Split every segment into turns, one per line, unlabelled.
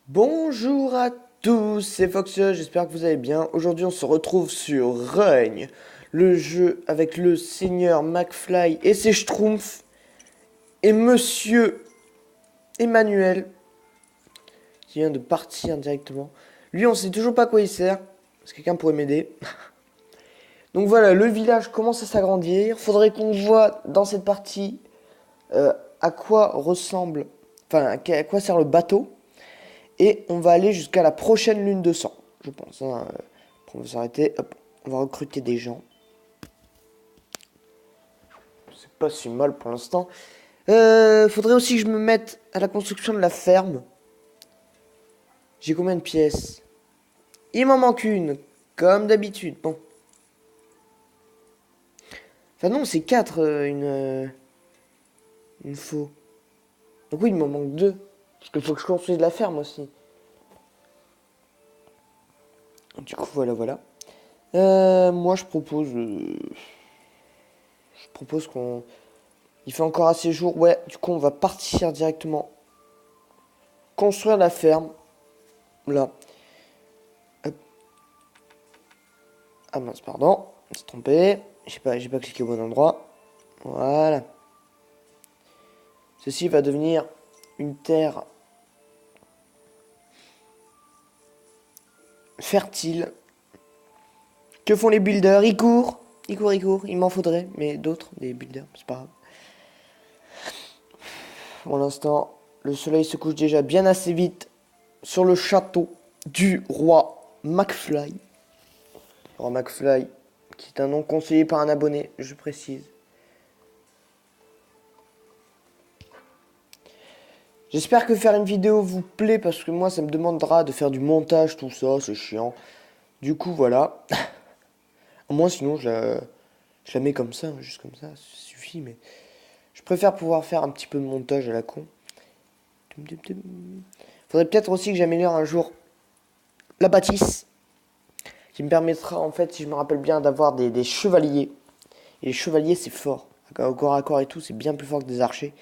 Bonjour à tous, c'est Foxy, j'espère que vous allez bien. Aujourd'hui on se retrouve sur Règne, le jeu avec le seigneur McFly et ses schtroumpfs et monsieur Emmanuel qui vient de partir directement. Lui on sait toujours pas à quoi il sert, est-ce que quelqu'un pourrait m'aider? Donc voilà, le village commence à s'agrandir, faudrait qu'on voit dans cette partie à quoi ressemble, enfin à quoi sert le bateau. Et on va aller jusqu'à la prochaine lune de sang, je pense. Hein. On va s'arrêter. Hop, on va recruter des gens. C'est pas si mal pour l'instant. Faudrait aussi que je me mette à la construction de la ferme. J'ai combien de pièces? Il m'en manque une, comme d'habitude. Bon. Enfin non, c'est 4 une faux. Donc oui, il m'en manque 2. Parce qu'il faut que je construise la ferme aussi. Du coup, voilà. Moi, je propose qu'on... Il fait encore assez jour. Ouais, du coup, on va partir directement construire la ferme. Là. Hop. Ah mince, pardon. C'est trompé. J'ai pas cliqué au bon endroit. Voilà. Ceci va devenir une terre fertile. Que font les builders? Ils courent. Ils courent. Il m'en faudrait. Mais d'autres, des builders, c'est pas grave. Pour l'instant, le soleil se couche déjà bien assez vite sur le château du roi McFly. Roi McFly, qui est un nom conseillé par un abonné, je précise. J'espère que faire une vidéo vous plaît, parce que moi, ça me demandera de faire du montage, tout ça, c'est chiant. Du coup, voilà. Moi, sinon, je la mets comme ça, hein, juste comme ça suffit, mais... Je préfère pouvoir faire un petit peu de montage à la con. Faudrait peut-être aussi que j'améliore un jour la bâtisse, qui me permettra, en fait, si je me rappelle bien, d'avoir des chevaliers. Et les chevaliers, c'est fort. Au corps à corps et tout, c'est bien plus fort que des archers.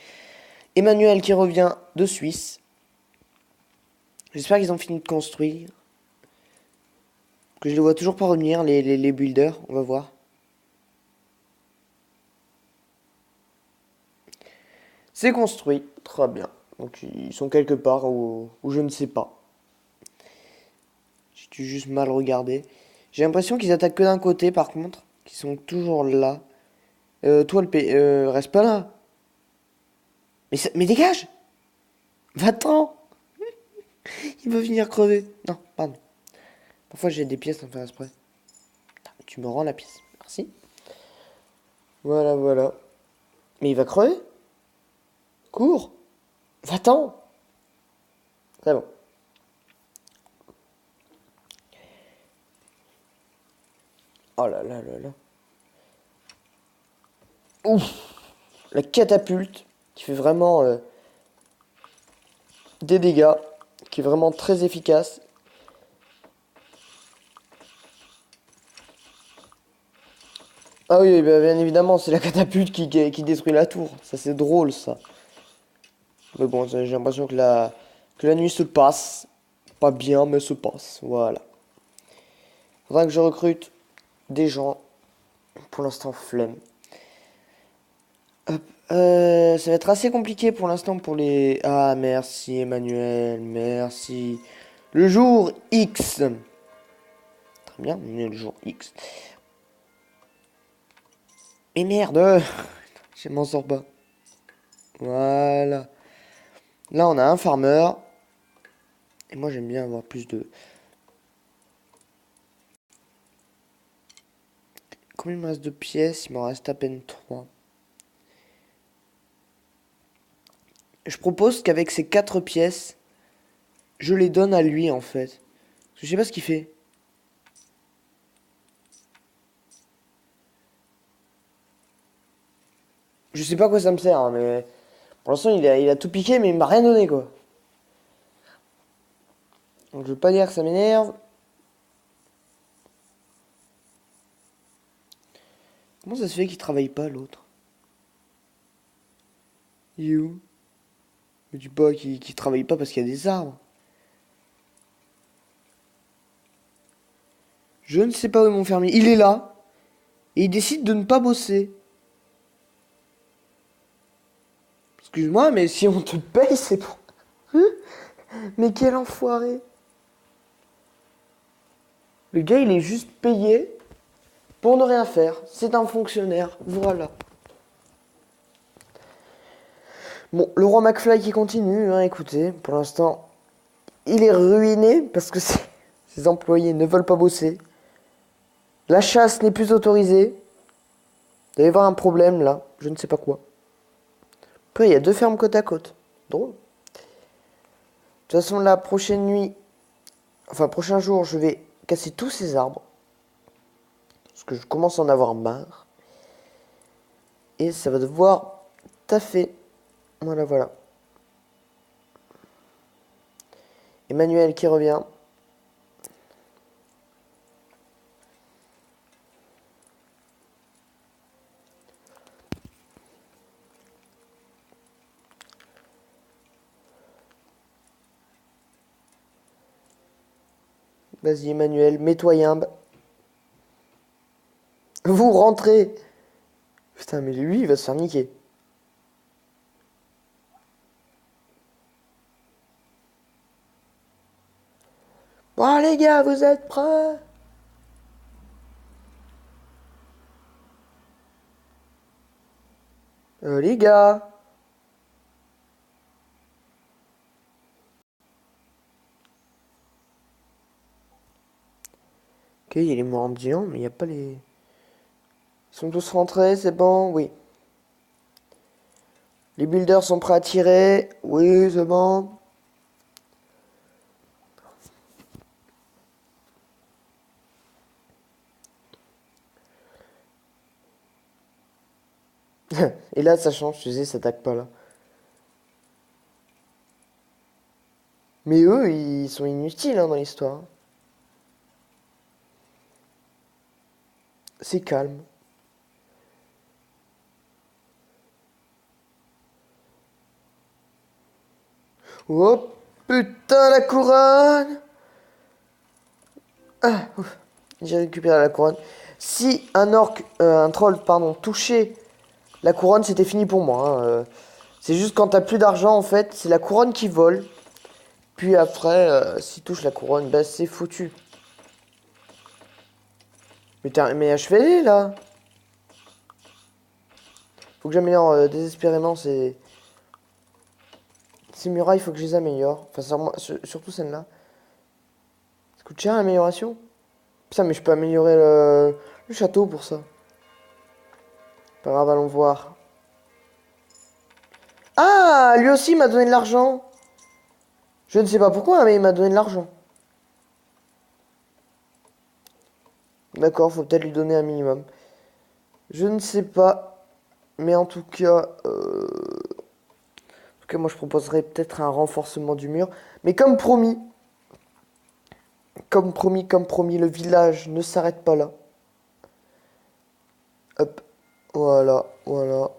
Emmanuel qui revient de Suisse. J'espère qu'ils ont fini de construire. Que je les vois toujours pas revenir, les builders. On va voir. C'est construit. Très bien. Donc ils sont quelque part où je ne sais pas. J'ai dû juste mal regarder. J'ai l'impression qu'ils attaquent que d'un côté par contre. Qu'ils sont toujours là. Toi reste pas là. Mais dégage. Va-t'en. Il va venir crever. Non, pardon. Parfois j'ai des pièces sans faire exprès. Tu me rends la pièce. Merci. Voilà. Mais il va crever. Cours. Va-t'en. C'est bon. Oh là. Ouf. La catapulte qui fait vraiment des dégâts. Qui est vraiment très efficace. Ah oui, bah, bien évidemment, c'est la catapulte qui détruit la tour. Ça, c'est drôle, ça. Mais bon, j'ai l'impression que la nuit se passe. Pas bien, mais se passe. Voilà. Faudra que je recrute des gens. Pour l'instant, flemme. Hop. Ça va être assez compliqué pour l'instant pour les... Ah, merci Emmanuel, merci. Le jour X. Très bien, on est le jour X. Mais merde. Je m'en sors pas. Voilà. Là, on a un farmer. Et moi, j'aime bien avoir plus de... Combien il me reste de pièces? Il m'en reste à peine 3. Je propose qu'avec ces 4 pièces, je les donne à lui, en fait. Parce que je sais pas ce qu'il fait. Je sais pas à quoi ça me sert, hein, mais... Pour l'instant, il a tout piqué, mais il m'a rien donné, quoi. Donc, je veux pas dire que ça m'énerve. Comment ça se fait qu'il travaille pas, l'autre? Il est où? Me dis pas qu'il travaille pas parce qu'il y a des arbres. Je ne sais pas où est mon fermier. Il est là. Et il décide de ne pas bosser. Excuse-moi, mais si on te paye, c'est pour... Hein? Mais quel enfoiré. Le gars, il est juste payé pour ne rien faire. C'est un fonctionnaire. Voilà. Bon, le roi McFly qui continue, hein, écoutez, pour l'instant, il est ruiné parce que ses employés ne veulent pas bosser. La chasse n'est plus autorisée. Il doit y avoir un problème là, je ne sais pas quoi. Après, il y a 2 fermes côte à côte. Drôle. De toute façon, la prochaine nuit, enfin, prochain jour, je vais casser tous ces arbres. Parce que je commence à en avoir marre. Et ça va devoir taffer. Voilà, voilà. Emmanuel qui revient. Vas-y, Emmanuel, mets-toi yimbe. Vous rentrez. Putain, mais lui, il va se faire niquer. Bon, les gars, vous êtes prêts? Les gars. Ok, il y a les mendiants, mais il n'y a pas les... Ils sont tous rentrés, c'est bon? Oui. Les builders sont prêts à tirer? Oui, c'est bon. Et là, ça change, tu sais, ça attaque pas là. Mais eux, ils sont inutiles hein, dans l'histoire. C'est calme. Oh putain, la couronne! Ah, ouf. J'ai récupéré la couronne. Si un troll, pardon, touchait la couronne, c'était fini pour moi. Hein. C'est juste quand t'as plus d'argent, en fait, c'est la couronne qui vole. Puis après, s'il touche la couronne, bah c'est foutu. Mais achevez-les, là! Faut que j'améliore désespérément ces murailles, faut que je les améliore. Enfin, surtout celle-là. Ça coûte cher l'amélioration? Putain, mais je peux améliorer le château pour ça. Pas grave, allons voir. Ah, lui aussi m'a donné de l'argent. Je ne sais pas pourquoi, mais il m'a donné de l'argent. D'accord, faut peut-être lui donner un minimum. Je ne sais pas. Mais en tout cas... moi je proposerais peut-être un renforcement du mur. Mais comme promis, le village ne s'arrête pas là. Hop, voilà, voilà.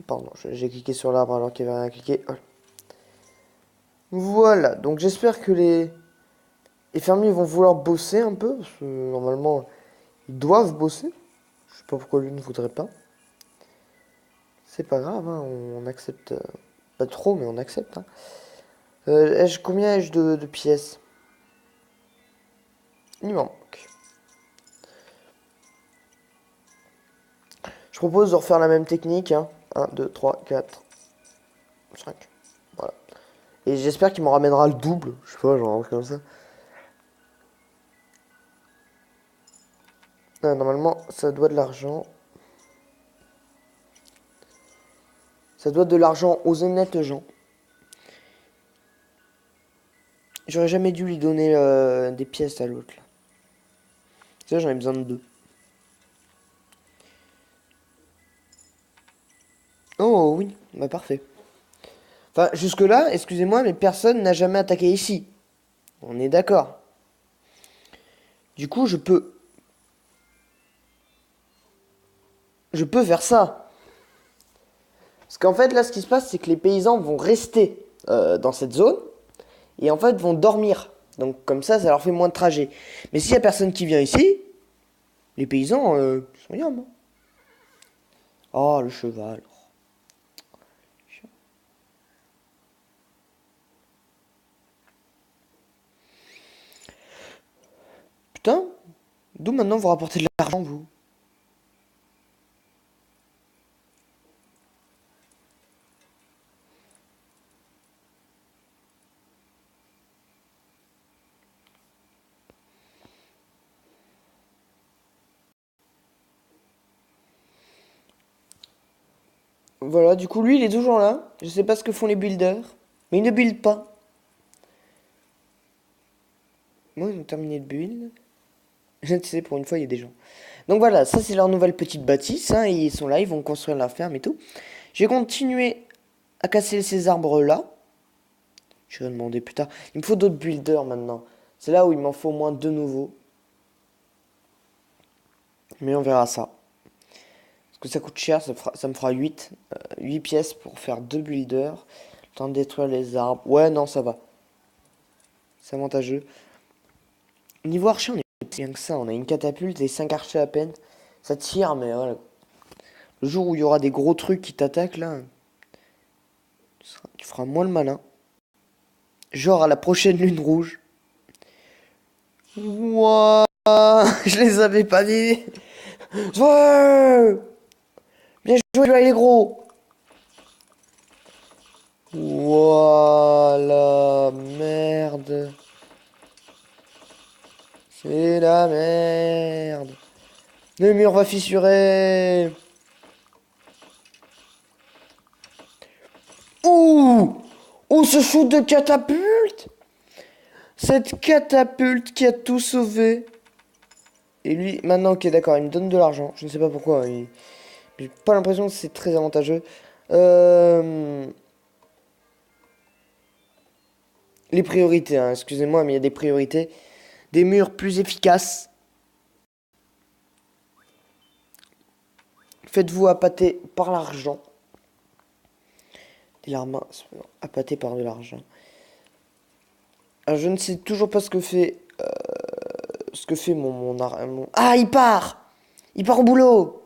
Pardon, j'ai cliqué sur l'arbre alors qu'il n'y avait rien à cliquer. Voilà, donc j'espère que les fermiers vont vouloir bosser un peu. Parce que normalement, ils doivent bosser. Je sais pas pourquoi lui ne voudrait pas. C'est pas grave, hein, on accepte. Pas trop, mais on accepte. Hein. Combien ai-je de pièces? Il manque. Je propose de refaire la même technique. Hein. 1, 2, 3, 4, 5. Voilà. Et j'espère qu'il m'en ramènera le double. Je sais pas, genre comme ça. Ah, normalement, ça doit de l'argent. Ça doit de l'argent aux honnêtes gens. J'aurais jamais dû lui donner des pièces à l'autre. Ça, j'en ai besoin de 2. Oh oui, bah parfait. Enfin, jusque-là, excusez-moi, mais personne n'a jamais attaqué ici. On est d'accord. Du coup, je peux... Je peux faire ça. Parce qu'en fait, là, ce qui se passe, c'est que les paysans vont rester dans cette zone. Et en fait, vont dormir. Donc, comme ça leur fait moins de trajet. Mais s'il y a personne qui vient ici, Les paysans, ils sont yam, hein. Oh, le cheval. Putain, d'où maintenant vous rapportez de l'argent, vous? Voilà, du coup, lui, il est toujours là. Je sais pas ce que font les builders, mais ils ne buildent pas. Moi, ils ont terminé de build. Je sais, pour une fois, il y a des gens. Donc voilà, ça, c'est leur nouvelle petite bâtisse, hein. Ils sont là, ils vont construire la ferme et tout. Je vais continuer à casser ces arbres-là. Je vais demander plus tard. Il me faut d'autres builders maintenant. C'est là où il m'en faut au moins deux nouveaux. Mais on verra ça. Parce que ça coûte cher, ça me fera 8 pièces pour faire deux builders. Le temps de détruire les arbres. Ouais, non, ça va. C'est avantageux. Niveau archer, on est bien que ça. On a une catapulte et 5 archers à peine. Ça tire, mais voilà. Le jour où il y aura des gros trucs qui t'attaquent, là, tu feras moins le malin. Genre à la prochaine lune rouge. Wouah, je les avais pas dit. Ouais, bien joué les gros. Voilà, merde. C'est la merde. Le mur va fissurer. Ouh! Ouh, ce shoot de catapulte! Cette catapulte qui a tout sauvé. Et lui, maintenant, ok, d'accord, il me donne de l'argent. Je ne sais pas pourquoi. J'ai pas l'impression que c'est très avantageux. Les priorités, hein, excusez-moi, mais il y a des priorités. Des murs plus efficaces. Faites-vous appâter par l'argent. Des larmes appâtées par de l'argent. Alors, je ne sais toujours pas ce que fait mon... Ah, il part! Il part au boulot!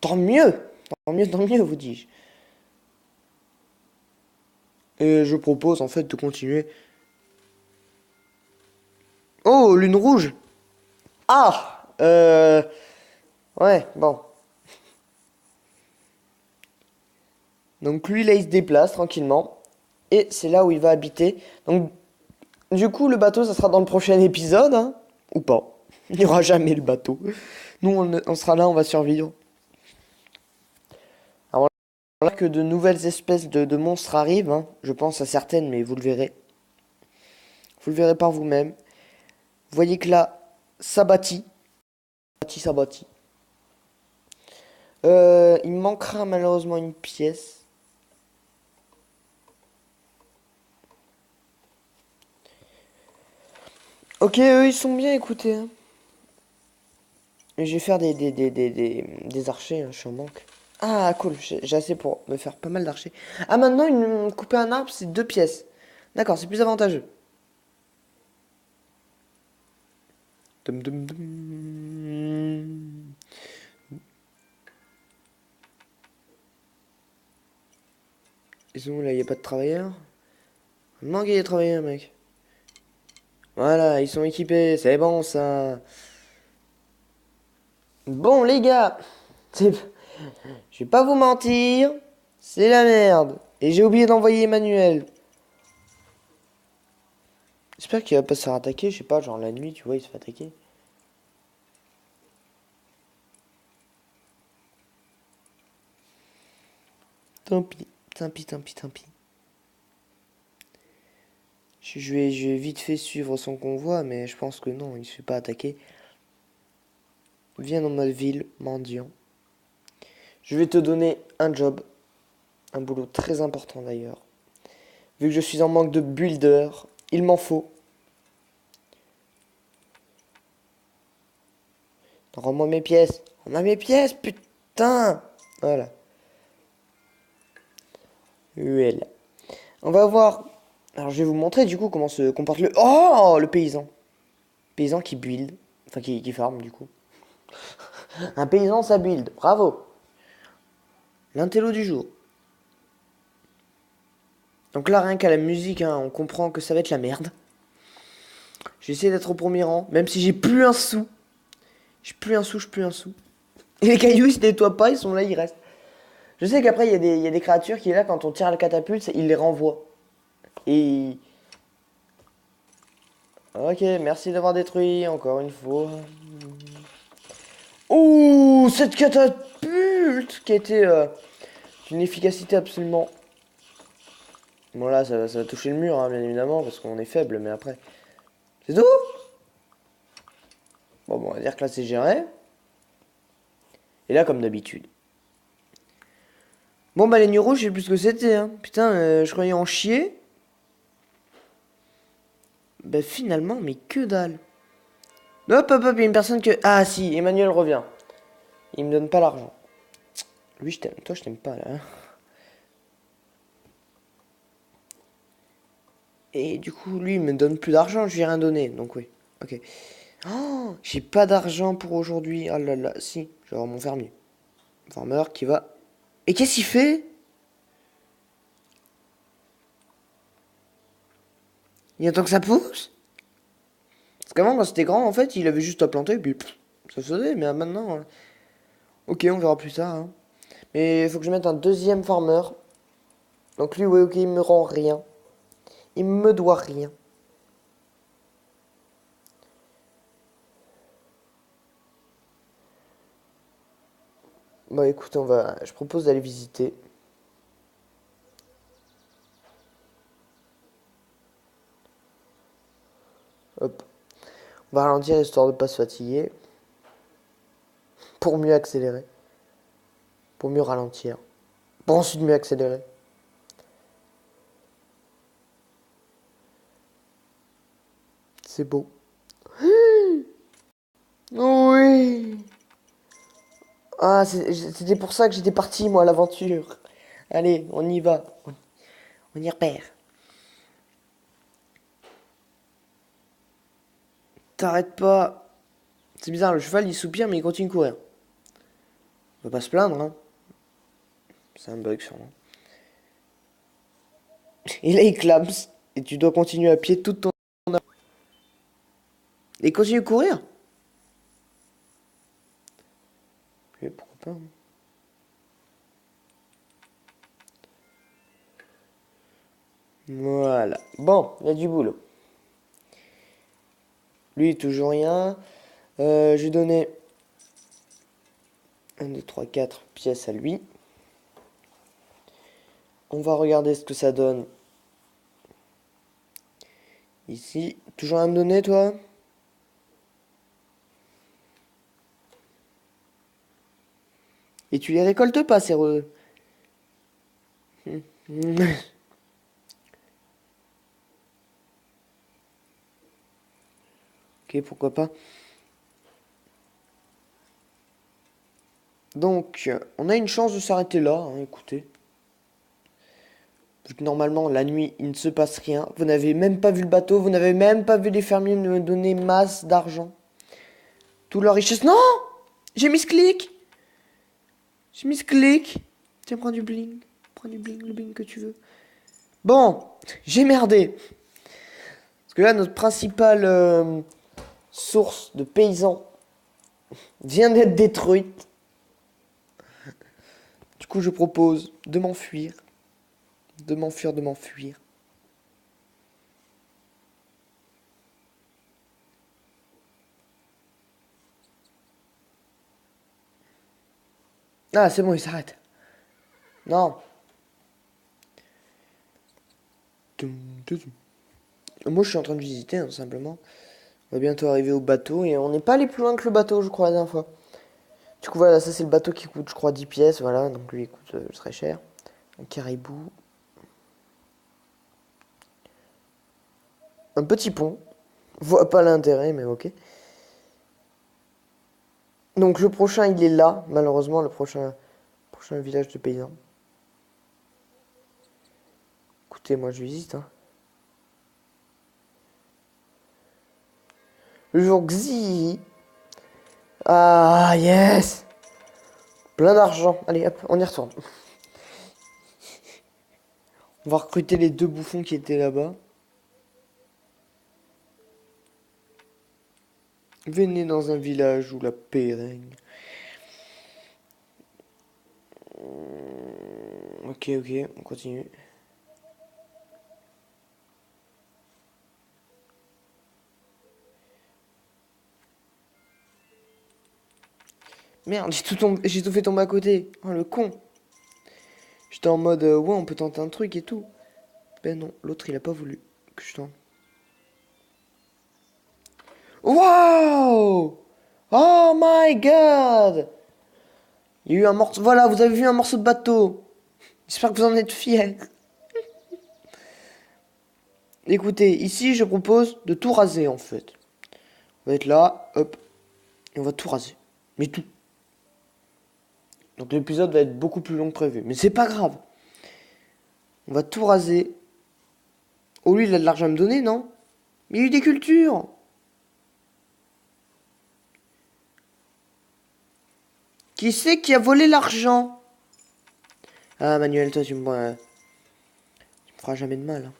Tant mieux! Tant mieux, vous dis-je. Et je propose en fait de continuer. Oh, lune rouge! Ah! Ouais, bon. Donc lui, là, il se déplace tranquillement. Et c'est là où il va habiter. Donc, du coup, le bateau, ça sera dans le prochain épisode, hein. Ou pas. Il n'y aura jamais le bateau. Nous, on sera là, on va survivre. Alors là que de nouvelles espèces de monstres arrivent, hein. Je pense à certaines, mais vous le verrez. Vous le verrez par vous-même. Vous voyez que là, ça bâtit. Ça bâtit. Il me manquera malheureusement une pièce. Ok, eux, ils sont bien, écoutez, hein. Je vais faire des archers, hein, je suis en manque. Ah, cool, j'ai assez pour me faire pas mal d'archers. Ah, maintenant, couper un arbre, c'est deux pièces. D'accord, c'est plus avantageux. Dum, dum, dum. Ils sont où, là, y a pas de travailleurs? Non, il y a des travailleurs, mec. Voilà, ils sont équipés, c'est bon, ça. Bon, les gars, je vais pas vous mentir, c'est la merde. Et j'ai oublié d'envoyer Emmanuel. J'espère qu'il va pas se faire attaquer, je sais pas, genre la nuit, tu vois, il se fait attaquer. Tant pis, tant pis, tant pis, tant pis. Je vais vite fait suivre son convoi, mais je pense que non, il se fait pas attaquer. Viens dans ma ville, mendiant. Je vais te donner un job, un boulot très important d'ailleurs. Vu que je suis en manque de builder, il m'en faut. Rends-moi mes pièces. Rends-moi mes pièces, putain. Voilà. UL. On va voir. Alors je vais vous montrer du coup comment se comporte le... Oh, le paysan. Paysan qui build. Enfin qui farm du coup. Un paysan, ça build. Bravo. L'intello du jour. Donc là, rien qu'à la musique, hein, on comprend que ça va être la merde. J'ai essayé d'être au premier rang, même si j'ai plus un sou. J'ai plus un sou, j'ai plus un sou. Et les cailloux, ils se nettoient pas, ils sont là, ils restent. Je sais qu'après, il y a des créatures qui, là, quand on tire la catapulte, ils les renvoient. Et... Ok, merci d'avoir détruit, encore une fois. Ouh, cette catapulte qui était d'une efficacité absolument... Bon là, ça va toucher le mur, hein, bien évidemment, parce qu'on est faible, mais après... C'est tout? Bon, on va dire que là, c'est géré. Et là, comme d'habitude. Bon, bah, les nuits rouges, je sais plus ce que c'était, hein. Putain, je croyais en chier. Bah, finalement, mais que dalle. Hop, hop, hop, il y a une personne que... Ah, si, Emmanuel revient. Il me donne pas l'argent. Lui, je t'aime. Toi, je t'aime pas, là. Et du coup, lui, il me donne plus d'argent. Je lui ai rien donné. Donc, oui. Ok. Oh, j'ai pas d'argent pour aujourd'hui. Ah là là, si. Je vais avoir mon fermier. Farmer qui va... Et qu'est-ce qu'il fait? Il attend que ça pousse? Parce qu'avant, quand c'était grand, en fait, il avait juste à planter, puis pff, ça se faisait. Mais maintenant... Ok, on verra plus tard, hein. Mais il faut que je mette un deuxième farmer. Donc lui, ouais, ok, il me rend rien. Il me doit rien. Bah écoute, je propose d'aller visiter. Hop. On va ralentir histoire de pas se fatiguer. Pour mieux accélérer. Pour mieux ralentir. Pour ensuite mieux accélérer. C'est beau. Oui. Ah, c'était pour ça que j'étais parti, moi, à l'aventure. Allez, on y va. On y repère. T'arrêtes pas. C'est bizarre, le cheval, il soupire, mais il continue de courir. On va pas se plaindre, hein. C'est un bug, sûrement. Et là, il clame. Et tu dois continuer à pied toute ton... Et continue de courir. Mais pourquoi pas, hein. Voilà. Bon, il y a du boulot. Lui, toujours rien. J'ai donné 1, 2, 3, 4 pièces à lui. On va regarder ce que ça donne. Ici. Toujours à me donner, toi? Et tu les récoltes pas, ces re... Ok, pourquoi pas. Donc, on a une chance de s'arrêter là, hein, écoutez. Vu que normalement, la nuit, il ne se passe rien. Vous n'avez même pas vu le bateau, vous n'avez même pas vu les fermiers me donner masse d'argent. Toute leur richesse. Non! J'ai mis ce clic! J'ai mis ce clic! Tiens, prends du bling. Prends du bling, le bling que tu veux. Bon, j'ai merdé. Parce que là, notre principale source de paysans vient d'être détruite. Du coup, je propose de m'enfuir. De m'enfuir, de m'enfuir. Ah, c'est bon, il s'arrête. Non. Moi, je suis en train de visiter, hein, simplement. On va bientôt arriver au bateau et on n'est pas allé plus loin que le bateau, je crois, la dernière fois. Du coup, voilà, ça c'est le bateau qui coûte, je crois, 10 pièces, voilà, donc lui il coûte très cher. Un caribou. Un petit pont. Je vois pas l'intérêt, mais ok. Donc le prochain, il est là, malheureusement, le prochain village de paysans. Écoutez, moi je visite, hein. Le jour Xi. Ah, yes! Plein d'argent. Allez, hop, on y retourne. On va recruter les 2 bouffons qui étaient là-bas. Venez dans un village où la paix règne. Ok, on continue. Merde, j'ai tout fait tomber à côté. Oh, le con. J'étais en mode, ouais, on peut tenter un truc et tout. Ben non, l'autre, il a pas voulu que je tente. Wow! Oh my god! Il y a eu un morceau... Voilà, vous avez vu un morceau de bateau. J'espère que vous en êtes fiers. Écoutez, ici, je propose de tout raser, en fait. On va être là, hop, et on va tout raser. Mais tout. Donc l'épisode va être beaucoup plus long que prévu. Mais c'est pas grave. On va tout raser. Oh, lui, il a de l'argent à me donner, non? Mais il y a eu des cultures. Qui c'est qui a volé l'argent? Ah, Manuel, toi, tu me feras jamais de mal. Hein.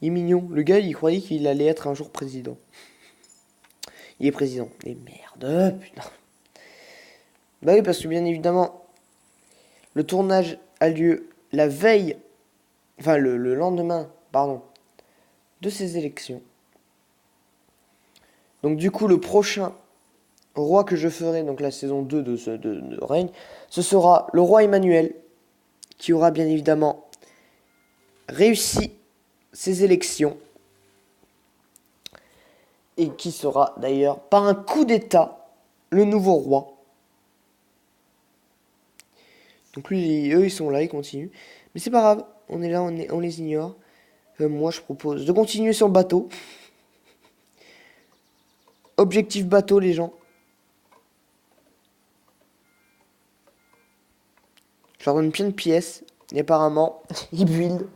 Il est mignon. Le gars, il croyait qu'il allait être un jour président. Il est président. Et merde, putain. Bah oui, parce que bien évidemment, le tournage a lieu la veille, enfin le lendemain, pardon, de ces élections. Donc du coup, le prochain roi que je ferai, donc la saison 2 de Règne, ce sera le roi Emmanuel, qui aura bien évidemment réussi ces élections, et qui sera d'ailleurs, par un coup d'état, le nouveau roi. Donc lui, eux, ils sont là, ils continuent. Mais c'est pas grave, on est là, on les ignore. Moi, je propose de continuer sur le bateau. Objectif bateau, les gens. Je leur donne plein de pièces. Et apparemment, ils buildent.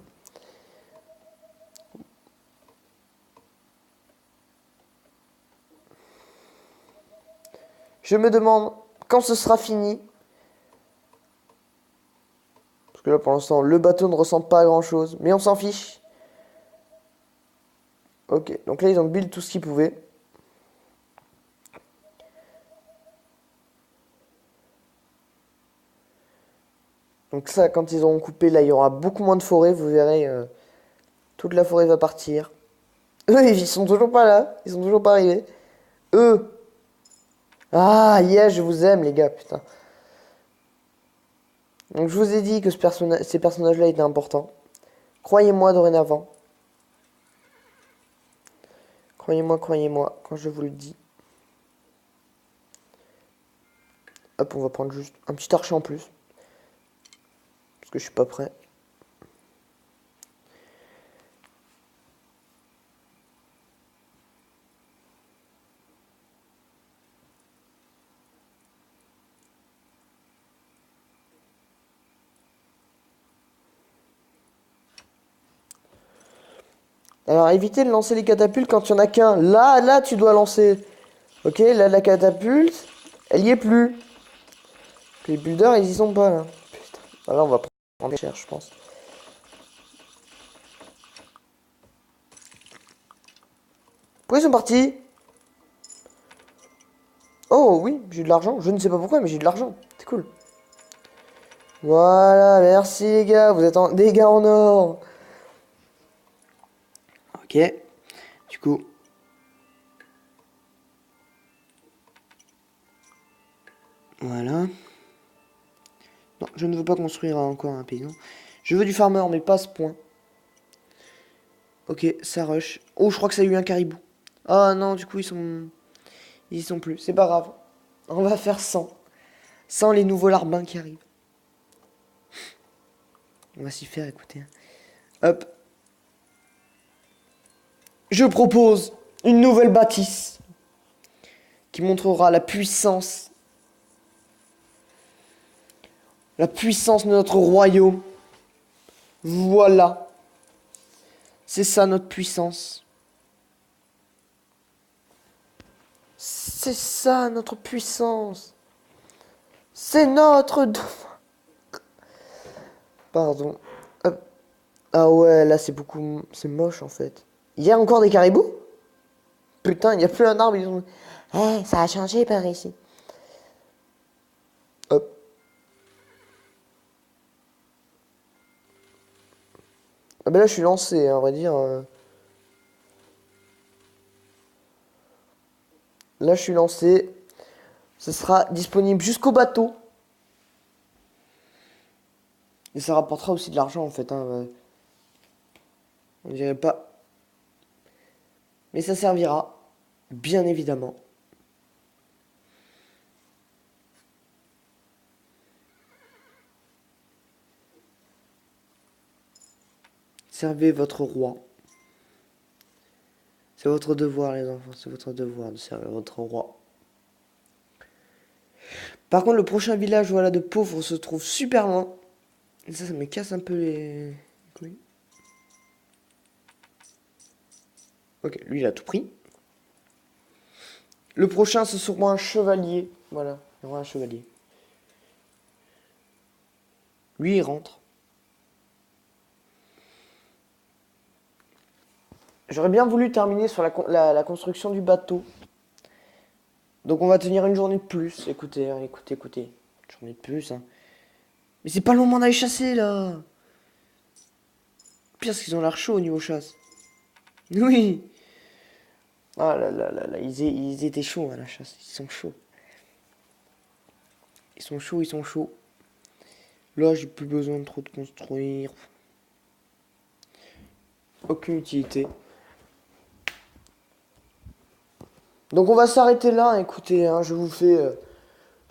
Je me demande quand ce sera fini. Parce que là, pour l'instant, le bateau ne ressemble pas à grand chose. Mais on s'en fiche. Ok, donc là, ils ont build tout ce qu'ils pouvaient. Donc ça, quand ils auront coupé, là, il y aura beaucoup moins de forêt. Vous verrez, toute la forêt va partir. Eux, ils sont toujours pas là. Ils sont toujours pas arrivés. Eux. Ah, yeah, je vous aime, les gars, putain. Donc je vous ai dit que ces personnages-là étaient importants. Croyez-moi dorénavant. Croyez-moi, quand je vous le dis. Hop, on va prendre juste un petit archer en plus. Parce que je suis pas prêt. Alors évitez de lancer les catapultes quand il n'y en a qu'un. Là, tu dois lancer. Ok, là, la catapulte, elle y est plus. Les builders, ils y sont pas là. Putain. Ah, là, on va prendre des cher, je pense. Pourquoi ils sont partis? Oh oui, j'ai de l'argent. Je ne sais pas pourquoi, mais j'ai de l'argent. C'est cool. Voilà, merci les gars. Vous êtes des gars en or. Ok. Du coup. Voilà. Non, je ne veux pas construire encore un paysan. Je veux du farmer, mais pas à ce point. Ok, ça rush. Oh, je crois que ça a eu un caribou. Ah non, du coup, ils y sont plus. C'est pas grave. On va faire 100. Sans les nouveaux larbins qui arrivent. On va s'y faire, écouter. Hop. Je propose une nouvelle bâtisse qui montrera la puissance de notre royaume. Voilà. C'est ça notre puissance. C'est ça notre puissance. C'est notre... Pardon. Hop. Ah ouais, là c'est beaucoup... C'est moche en fait. Il y a encore des caribous? Putain, il n'y a plus un arbre, ils ont... Eh, ça a changé par ici. Hop. Ah ben là je suis lancé, hein, on va dire. Là je suis lancé. Ce sera disponible jusqu'au bateau. Et ça rapportera aussi de l'argent en fait. Hein. On dirait pas. Mais ça servira, bien évidemment. Servez votre roi. C'est votre devoir les enfants, c'est votre devoir de servir votre roi. Par contre le prochain village voilà, de pauvres se trouve super loin. Et ça me casse un peu les couilles. Ok, lui il a tout pris. Le prochain ce sera un chevalier. Voilà, il y aura un chevalier. Lui il rentre. J'aurais bien voulu terminer sur la construction du bateau. Donc on va tenir une journée de plus. Écoutez, hein, écoutez. Une journée de plus. Hein. Mais c'est pas le moment d'aller chasser là. Pire, parce qu'ils ont l'air chaud au niveau chasse. Oui. Ah là là là là, ils étaient chauds à la chasse. Ils sont chauds. Ils sont chauds. Là, j'ai plus besoin de trop de construire. Aucune utilité. Donc on va s'arrêter là. Écoutez, hein, je vous fais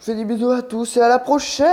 des bisous à tous et à la prochaine.